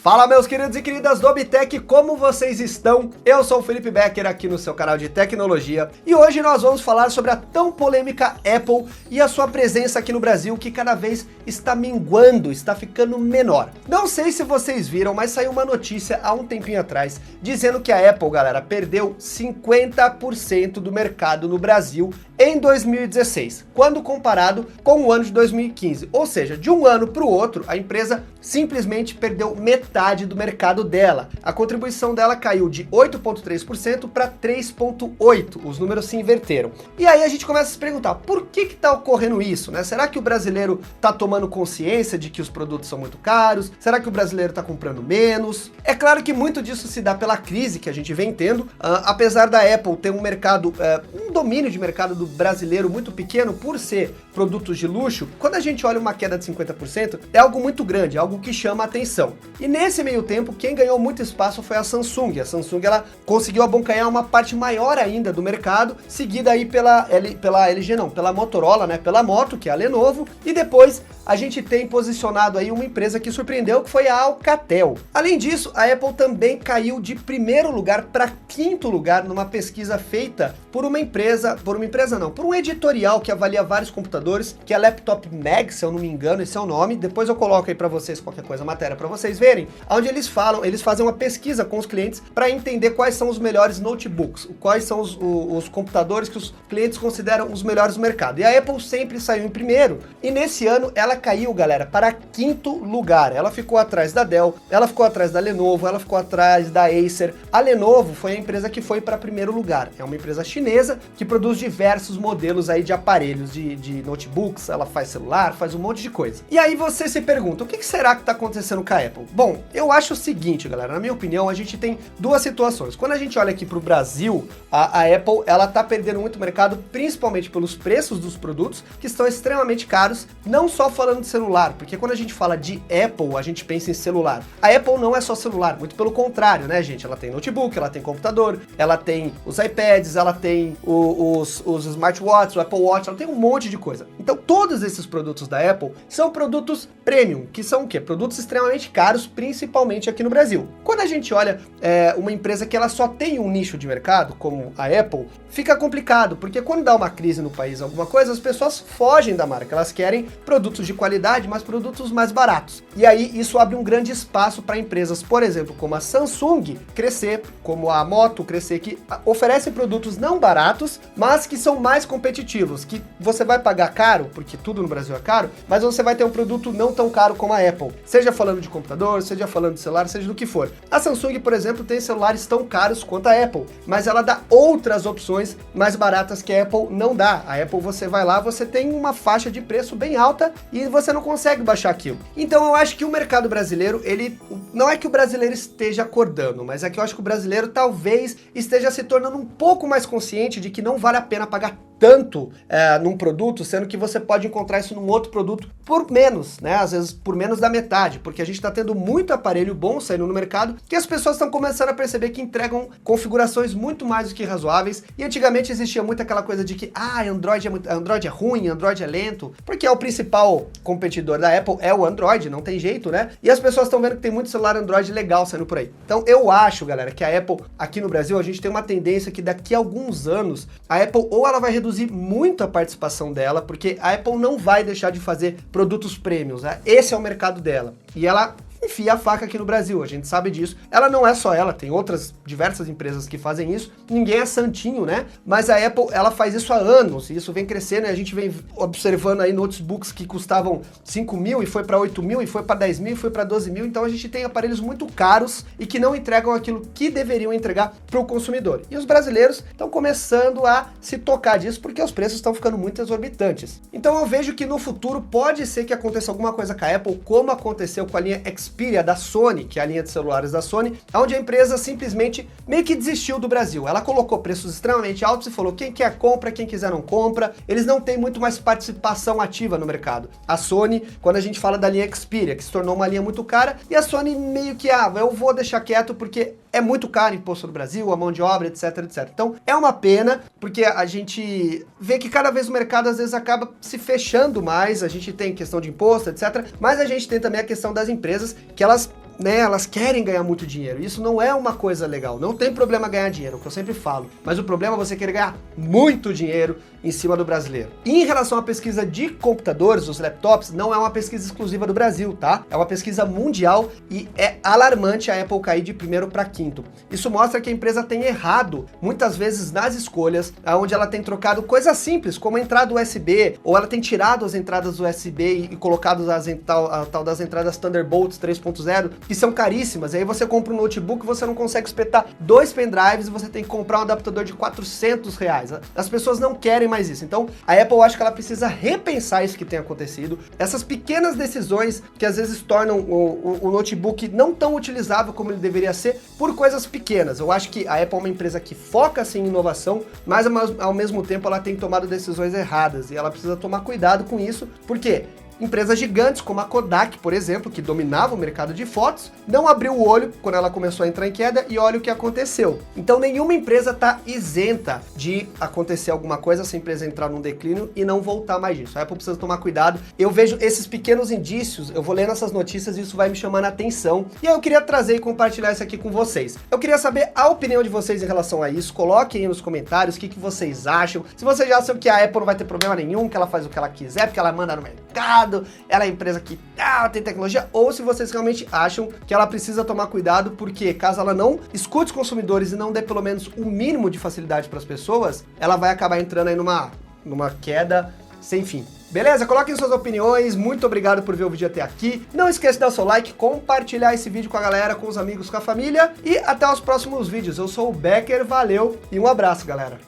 Fala, meus queridos e queridas do Bitec, como vocês estão? Eu sou o Felipe Becker aqui no seu canal de tecnologia e hoje nós vamos falar sobre a tão polêmica Apple e a sua presença aqui no Brasil que cada vez está minguando, está ficando menor. Não sei se vocês viram, mas saiu uma notícia há um tempinho atrás dizendo que a Apple, galera, perdeu 50% do mercado no Brasil em 2016, quando comparado com o ano de 2015. Ou seja, de um ano para o outro, a empresa simplesmente perdeu metade do mercado dela. A contribuição dela caiu de 8,3% para 3,8%. Os números se inverteram. E aí a gente começa a se perguntar, por que está ocorrendo isso, né? Será que o brasileiro está tomando consciência de que os produtos são muito caros? Será que o brasileiro está comprando menos? É claro que muito disso se dá pela crise que a gente vem tendo, apesar da Apple ter um mercado, um domínio de mercado do brasileiro muito pequeno por ser produtos de luxo. Quando a gente olha uma queda de 50%, é algo muito grande, algo que chama a atenção. E nesse meio tempo, quem ganhou muito espaço foi a Samsung. A Samsung, ela conseguiu abocanhar uma parte maior ainda do mercado, seguida aí pela LG não, pela Motorola, né, pela Moto, que é a Lenovo, e depois a gente tem posicionado aí uma empresa que surpreendeu, que foi a Alcatel. Além disso, a Apple também caiu de primeiro lugar para quinto lugar numa pesquisa feita por um editorial que avalia vários computadores, que é Laptop Mag, se eu não me engano, esse é o nome. Depois eu coloco aí para vocês qualquer coisa, matéria para vocês verem, onde eles fazem uma pesquisa com os clientes para entender quais são os melhores notebooks, quais são os computadores que os clientes consideram os melhores do mercado. E a Apple sempre saiu em primeiro, e nesse ano ela caiu, galera, para quinto lugar. Ela ficou atrás da Dell, ela ficou atrás da Lenovo, ela ficou atrás da Acer. A Lenovo foi a empresa que foi para primeiro lugar. É uma empresa chinesa que produz diversos modelos aí de aparelhos, de notebooks, ela faz celular, faz um monte de coisa. E aí você se pergunta, o que será que está acontecendo com a Apple? Bom, eu acho o seguinte, galera, na minha opinião, a gente tem duas situações. Quando a gente olha aqui para o Brasil, a Apple, ela tá perdendo muito mercado, principalmente pelos preços dos produtos, que estão extremamente caros, não só falando de celular, porque quando a gente fala de Apple, a gente pensa em celular. A Apple não é só celular, muito pelo contrário, né, gente? Ela tem notebook, ela tem computador, ela tem os iPads, ela tem os smartwatches, o Apple Watch, ela tem um monte de coisa. Então, todos esses produtos da Apple são produtos premium, que são o quê? Produtos extremamente caros, principalmente aqui no Brasil. Quando a gente olha uma empresa que ela só tem um nicho de mercado, como a Apple, fica complicado, porque quando dá uma crise no país, alguma coisa, as pessoas fogem da marca, elas querem produtos de qualidade, mas produtos mais baratos. E aí isso abre um grande espaço para empresas, por exemplo, como a Samsung crescer, como a Moto crescer, que oferecem produtos não baratos, mas que são mais competitivos, que você vai pagar caro, porque tudo no Brasil é caro, mas você vai ter um produto não tão caro como a Apple, seja falando de computador, seja falando de celular, seja do que for. A Samsung, por exemplo, tem celulares tão caros quanto a Apple, mas ela dá outras opções mais baratas que a Apple não dá. A Apple, você vai lá, você tem uma faixa de preço bem alta e você não consegue baixar aquilo. Então eu acho que o mercado brasileiro, não é que o brasileiro esteja acordando, mas é que eu acho que o brasileiro talvez esteja se tornando um pouco mais consciente de que não vale a pena pagar tanto num produto, sendo que você pode encontrar isso num outro produto por menos, né? Às vezes por menos da metade, porque a gente está tendo muito aparelho bom saindo no mercado, que as pessoas estão começando a perceber que entregam configurações muito mais do que razoáveis, e antigamente existia muito aquela coisa de que Android é ruim, Android é lento, porque o principal competidor da Apple é o Android, não tem jeito, né? E as pessoas estão vendo que tem muito celular Android legal saindo por aí. Então eu acho, galera, que a Apple, aqui no Brasil, a gente tem uma tendência que daqui a alguns anos, a Apple ou ela vai reduzir muito a participação dela, porque a Apple não vai deixar de fazer produtos premiums, né? Esse é o mercado dela. E ela enfia a faca aqui no Brasil, a gente sabe disso. Ela não é só ela, tem outras diversas empresas que fazem isso, ninguém é santinho, né? Mas a Apple, ela faz isso há anos, e isso vem crescendo, e a gente vem observando aí notebooks que custavam 5 mil, e foi para 8 mil, e foi para 10 mil, e foi para 12 mil, então a gente tem aparelhos muito caros, e que não entregam aquilo que deveriam entregar para o consumidor. E os brasileiros estão começando a se tocar disso, porque os preços estão ficando muito exorbitantes. Então eu vejo que no futuro pode ser que aconteça alguma coisa com a Apple, como aconteceu com a linha Xperia da Sony, que é a linha de celulares da Sony, onde a empresa simplesmente meio que desistiu do Brasil. Ela colocou preços extremamente altos e falou, quem quer compra, quem quiser não compra. Eles não têm muito mais participação ativa no mercado. A Sony, quando a gente fala da linha Xperia, que se tornou uma linha muito cara, e a Sony meio que, eu vou deixar quieto porque é muito caro o imposto no Brasil, a mão de obra, etc, etc. Então, é uma pena, porque a gente vê que cada vez o mercado, às vezes, acaba se fechando mais, a gente tem questão de imposto, etc, mas a gente tem também a questão das empresas, que elas né, elas querem ganhar muito dinheiro. Isso não é uma coisa legal. Não tem problema ganhar dinheiro, é o que eu sempre falo. Mas o problema é você querer ganhar muito dinheiro em cima do brasileiro. E em relação à pesquisa de computadores, os laptops, não é uma pesquisa exclusiva do Brasil, tá? É uma pesquisa mundial e é alarmante a Apple cair de primeiro para quinto. Isso mostra que a empresa tem errado, muitas vezes nas escolhas, onde ela tem trocado coisas simples, como a entrada USB, ou ela tem tirado as entradas USB e colocado a tal das entradas Thunderbolt 3.0, que são caríssimas. E aí você compra um notebook, você não consegue espetar 2 pendrives e você tem que comprar um adaptador de R$400. As pessoas não querem mais isso. Então, a Apple, acho que ela precisa repensar isso que tem acontecido. Essas pequenas decisões que às vezes tornam o notebook não tão utilizável como ele deveria ser por coisas pequenas. Eu acho que a Apple é uma empresa que foca sim em inovação, mas ao mesmo tempo ela tem tomado decisões erradas e ela precisa tomar cuidado com isso, porque empresas gigantes como a Kodak, por exemplo, que dominava o mercado de fotos, não abriu o olho quando ela começou a entrar em queda e olha o que aconteceu. Então nenhuma empresa está isenta de acontecer alguma coisa, essa empresa entrar num declínio e não voltar mais disso. A Apple precisa tomar cuidado. Eu vejo esses pequenos indícios, eu vou lendo essas notícias e isso vai me chamando a atenção. E aí eu queria trazer e compartilhar isso aqui com vocês. Eu queria saber a opinião de vocês em relação a isso. Coloquem aí nos comentários o que vocês acham. Se vocês já acham que a Apple não vai ter problema nenhum, que ela faz o que ela quiser, porque ela manda no mercado, ela é empresa que tem tecnologia, ou se vocês realmente acham que ela precisa tomar cuidado, porque caso ela não escute os consumidores e não dê pelo menos o mínimo de facilidade para as pessoas, ela vai acabar entrando aí numa queda sem fim. Beleza? Coloquem suas opiniões, muito obrigado por ver o vídeo até aqui. Não esqueça de dar o seu like, compartilhar esse vídeo com a galera, com os amigos, com a família, e até os próximos vídeos. Eu sou o Becker, valeu e um abraço, galera.